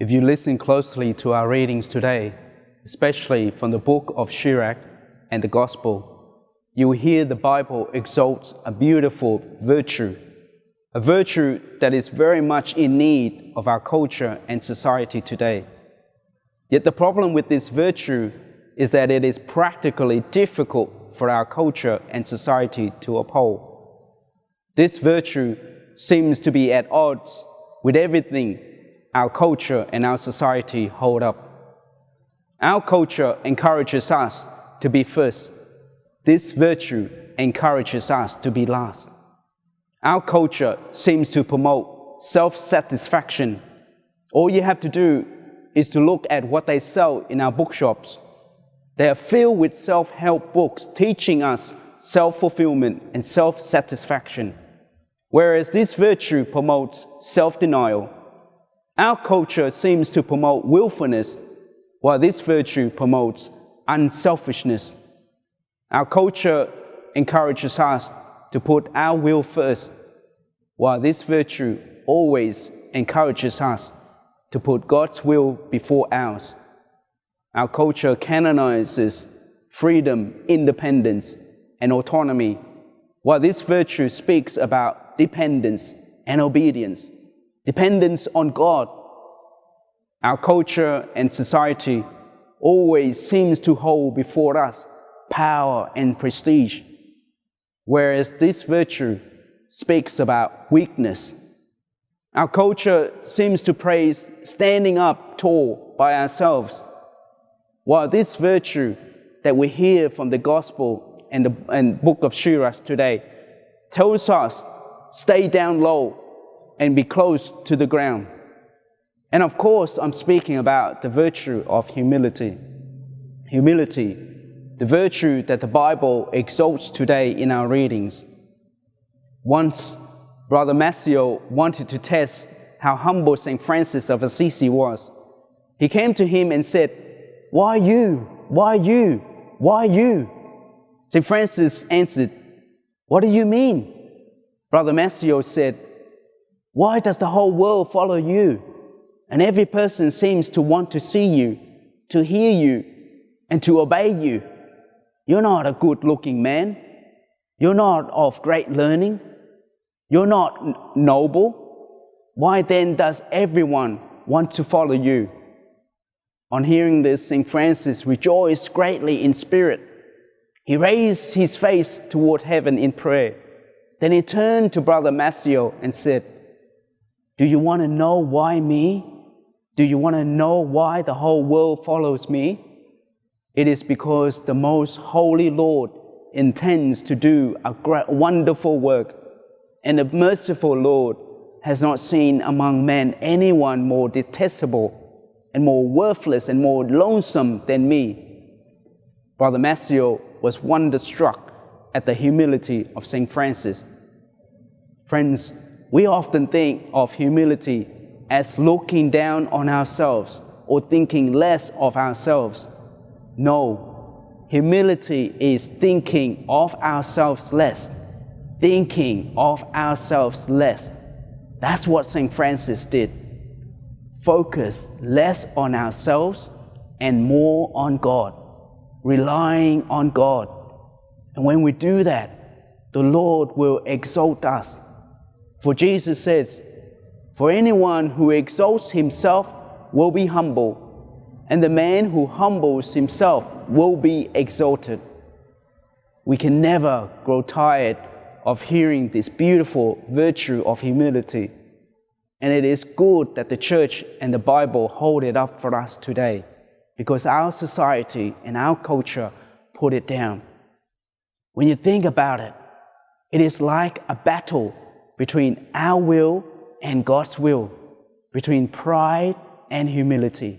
If you listen closely to our readings today, especially from the book of Sirach and the Gospel, you will hear the Bible exalts a beautiful virtue, a virtue that is very much in need of our culture and society today. Yet the problem with this virtue is that it is practically difficult for our culture and society to uphold. This virtue seems to be at odds with everything our culture and our society hold up. Our culture encourages us to be first. This virtue encourages us to be last. Our culture seems to promote self-satisfaction. All you have to do is to look at what they sell in our bookshops. They are filled with self-help books teaching us self-fulfillment and self-satisfaction. Whereas this virtue promotes self-denial, our culture seems to promote willfulness, while this virtue promotes unselfishness. Our culture encourages us to put our will first, while this virtue always encourages us to put God's will before ours. Our culture canonizes freedom, independence, and autonomy, while this virtue speaks about dependence and obedience. Dependence on God. Our culture and society always seems to hold before us power and prestige, whereas this virtue speaks about weakness. Our culture seems to praise standing up tall by ourselves, while this virtue that we hear from the Gospel and the book of Sirach today tells us stay down low and be close to the ground. And of course, I'm speaking about the virtue of humility. Humility, the virtue that the Bible exalts today in our readings. Once, Brother Matthew wanted to test how humble St. Francis of Assisi was. He came to him and said, "Why you? Why you? Why you?" St. Francis answered, "What do you mean?" Brother Matthew said, "Why does the whole world follow you? And every person seems to want to see you, to hear you, and to obey you. You're not a good-looking man. You're not of great learning. You're not noble. Why then does everyone want to follow you?" On hearing this, St. Francis rejoiced greatly in spirit. He raised his face toward heaven in prayer. Then he turned to Brother Matthew and said, "Do you want to know why me? Do you want to know why the whole world follows me? It is because the most holy Lord intends to do a great, wonderful work, and the merciful Lord has not seen among men anyone more detestable and more worthless and more lonesome than me." Brother Matthew was wonderstruck at the humility of St. Francis. Friends, we often think of humility as looking down on ourselves or thinking less of ourselves. No, humility is thinking of ourselves less. Thinking of ourselves less. That's what St. Francis did. Focus less on ourselves and more on God. Relying on God. And when we do that, the Lord will exalt us. For Jesus says, "For anyone who exalts himself will be humble, and the man who humbles himself will be exalted." We can never grow tired of hearing this beautiful virtue of humility. And it is good that the Church and the Bible hold it up for us today, because our society and our culture put it down. When you think about it, it is like a battle between our will and God's will, between pride and humility.